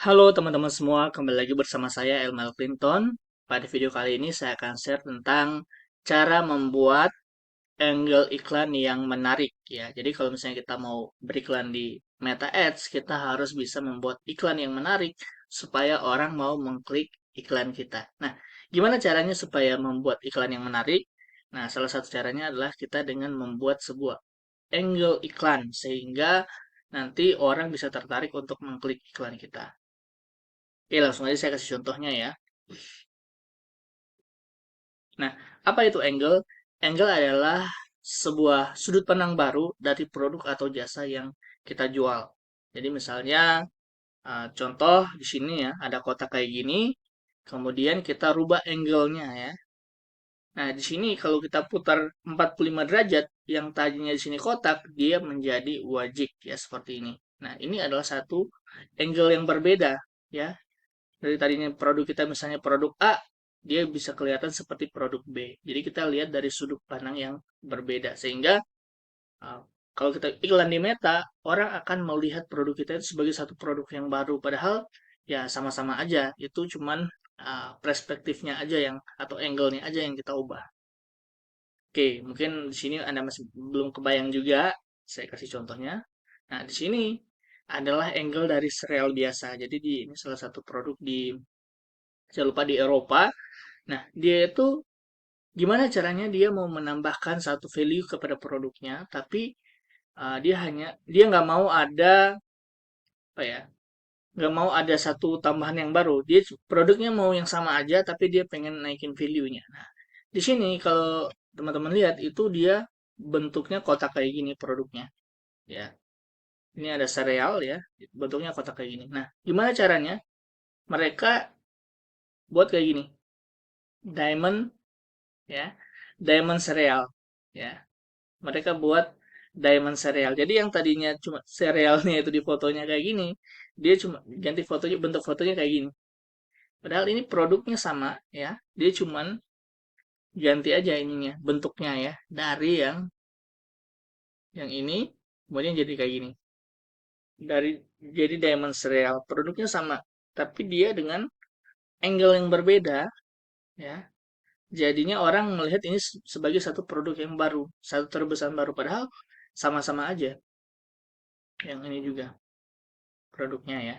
Halo teman-teman semua, kembali lagi bersama saya Elmal Clinton. Pada video kali ini saya akan share tentang cara membuat angle iklan yang menarik ya. Jadi kalau misalnya kita mau beriklan di Meta Ads, kita harus bisa membuat iklan yang menarik supaya orang mau mengklik iklan kita. Nah, gimana caranya supaya membuat iklan yang menarik? Nah, salah satu caranya adalah kita dengan membuat sebuah angle iklan sehingga nanti orang bisa tertarik untuk mengklik iklan kita. Oke, langsung aja saya kasih contohnya ya. Nah, apa itu angle? Angle adalah sebuah sudut pandang baru dari produk atau jasa yang kita jual. Jadi misalnya, contoh di sini ya, ada kotak kayak gini, kemudian kita rubah angle-nya ya. Nah, di sini kalau kita putar 45 derajat, yang tadinya di sini kotak, dia menjadi wajik ya, seperti ini. Nah, ini adalah satu angle yang berbeda ya. Dari tadinya produk kita misalnya produk A, dia bisa kelihatan seperti produk B. Jadi kita lihat dari sudut pandang yang berbeda sehingga uh, kalau kita iklan di Meta, orang akan melihat produk kita itu sebagai satu produk yang baru padahal ya sama-sama aja. Itu cuman perspektifnya aja yang atau angle-nya aja yang kita ubah. Oke, mungkin di sini Anda masih belum kebayang juga. Saya kasih contohnya. Nah, di sini adalah angle dari sereal biasa. Jadi ini salah satu produk di saya lupa di Eropa. Nah, dia itu gimana caranya dia mau menambahkan satu value kepada produknya, tapi dia nggak mau ada apa ya, nggak mau ada satu tambahan yang baru. Dia produknya mau yang sama aja, tapi dia pengen naikin value-nya. Nah, di sini kalau teman-teman lihat itu dia bentuknya kotak kayak gini produknya, ya. Ini ada sereal ya, bentuknya kotak kayak gini. Nah, gimana caranya? Mereka buat kayak gini, diamond ya, diamond sereal ya. Mereka buat diamond serial. Jadi yang tadinya cuma serialnya itu di fotonya kayak gini, dia cuma ganti fotonya, bentuk fotonya kayak gini. Padahal ini produknya sama ya, dia cuman ganti aja ininya, bentuknya ya, dari yang ini kemudian jadi kayak gini. Dari jadi diamond serial, produknya sama, tapi dia dengan angle yang berbeda ya. Jadinya orang melihat ini sebagai satu produk yang baru, satu terobosan baru padahal sama-sama aja. Yang ini juga produknya ya.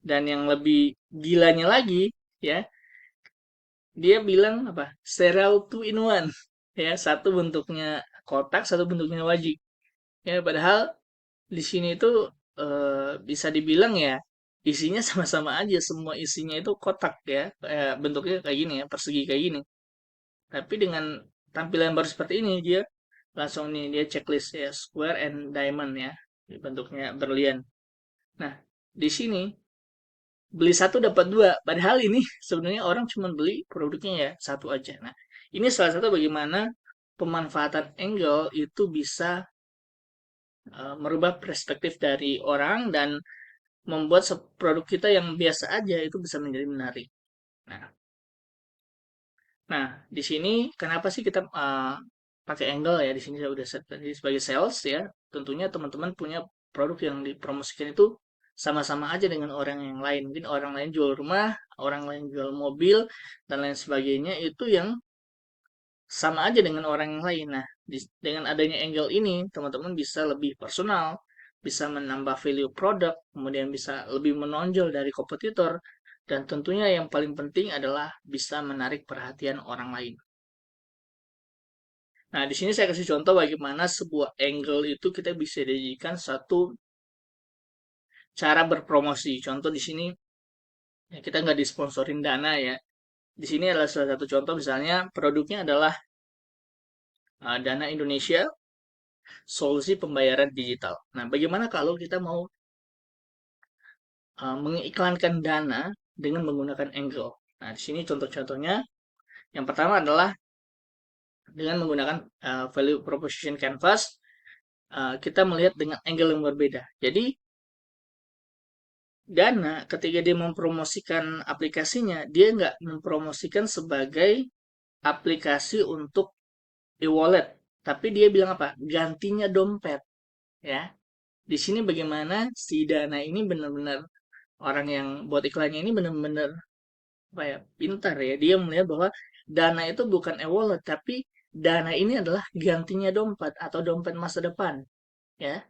Dan yang lebih gilanya lagi, ya, dia bilang apa? Serial two in one. Ya, satu bentuknya kotak, satu bentuknya wajik. Ya, padahal di sini itu bisa dibilang ya isinya sama-sama aja, semua isinya itu kotak ya, bentuknya kayak gini ya, persegi kayak gini. Tapi dengan tampilan baru seperti ini dia langsung nih dia checklist ya square and diamond ya, bentuknya berlian. Nah, di sini beli satu dapat dua. Padahal ini sebenarnya orang cuma beli produknya ya satu aja. Nah, ini salah satu bagaimana pemanfaatan angle itu bisa merubah perspektif dari orang dan membuat produk kita yang biasa aja itu bisa menjadi menarik. Nah, nah di sini kenapa sih kita pakai angle ya? Di sini saya udah set tadi sebagai sales ya. Tentunya teman-teman punya produk yang dipromosikan itu sama-sama aja dengan orang yang lain. Mungkin orang lain jual rumah, orang lain jual mobil, dan lain sebagainya itu yang sama aja dengan orang yang lain. Nah, dengan adanya angle ini, teman-teman bisa lebih personal, bisa menambah value produk, kemudian bisa lebih menonjol dari kompetitor, dan tentunya yang paling penting adalah bisa menarik perhatian orang lain. Nah, di sini saya kasih contoh bagaimana sebuah angle itu kita bisa dijadikan satu cara berpromosi. Contoh di sini ya kita nggak disponsorin dana ya. Di sini adalah salah satu contoh misalnya produknya adalah Dana Indonesia solusi pembayaran digital. Nah, bagaimana kalau kita mau mengiklankan dana dengan menggunakan angle? Nah, di sini contoh-contohnya yang pertama adalah dengan menggunakan value proposition canvas, kita melihat dengan angle yang berbeda. Jadi Dana ketika dia mempromosikan aplikasinya, dia nggak mempromosikan sebagai aplikasi untuk e-wallet, tapi dia bilang apa? Gantinya dompet, ya. Di sini bagaimana si Dana ini benar-benar orang yang buat iklannya ini benar-benar apa ya, pintar ya. Dia melihat bahwa dana itu bukan e-wallet, tapi dana ini adalah gantinya dompet atau dompet masa depan, ya.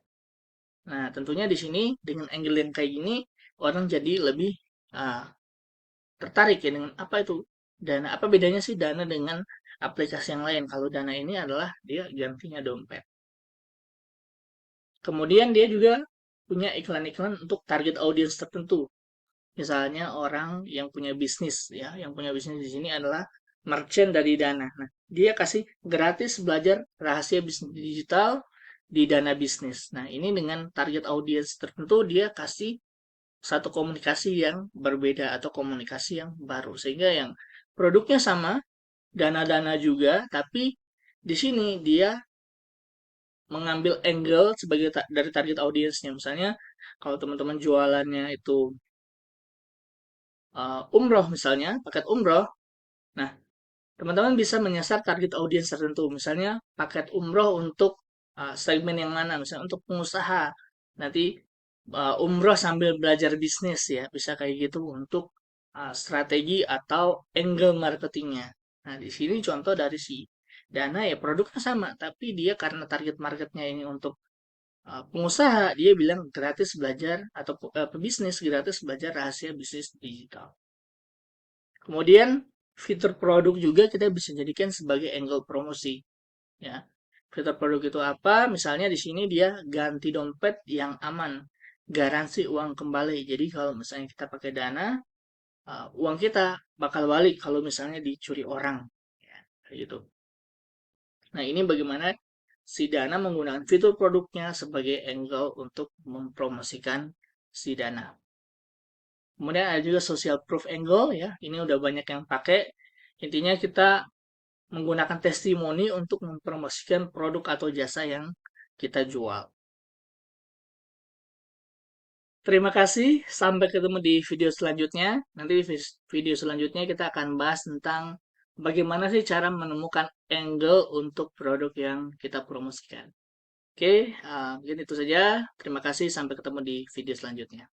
Nah, tentunya di sini dengan angle yang kayak gini, orang jadi lebih ah, tertarik ya dengan apa itu dana. Apa bedanya sih dana dengan aplikasi yang lain? Kalau dana ini adalah dia gantinya dompet. Kemudian dia juga punya iklan-iklan untuk target audience tertentu. Misalnya orang yang punya bisnis ya, yang punya bisnis di sini adalah merchant dari Dana. Nah, dia kasih gratis belajar rahasia bisnis digital di Dana bisnis. Nah, ini dengan target audience tertentu dia kasih satu komunikasi yang berbeda atau komunikasi yang baru sehingga yang produknya sama, dana-dana juga, tapi di sini dia mengambil angle sebagai dari target audiensnya. Misalnya kalau teman-teman jualannya itu umroh misalnya, paket umroh. Nah, teman-teman bisa menyasar target audiens tertentu. Misalnya paket umroh untuk segmen yang mana? Misalnya untuk pengusaha. Nanti umroh sambil belajar bisnis ya, bisa kayak gitu untuk strategi atau angle marketingnya. Nah, di sini contoh dari si Dana ya produknya sama, tapi dia karena target marketnya ini untuk pengusaha, dia bilang gratis belajar atau pebisnis gratis belajar rahasia bisnis digital. Kemudian fitur produk juga kita bisa jadikan sebagai angle promosi, ya. Fitur produk itu apa? Misalnya di sini dia ganti dompet yang aman, garansi uang kembali. Jadi kalau misalnya kita pakai Dana, uang kita bakal balik kalau misalnya dicuri orang, ya, kayak gitu. Nah, ini bagaimana si Dana menggunakan fitur produknya sebagai angle untuk mempromosikan si Dana. Kemudian ada juga social proof angle ya. Ini udah banyak yang pakai. Intinya kita menggunakan testimoni untuk mempromosikan produk atau jasa yang kita jual. Terima kasih, sampai ketemu di video selanjutnya. Nanti di video selanjutnya kita akan bahas tentang bagaimana sih cara menemukan angle untuk produk yang kita promosikan. Oke, mungkin itu saja. Terima kasih, sampai ketemu di video selanjutnya.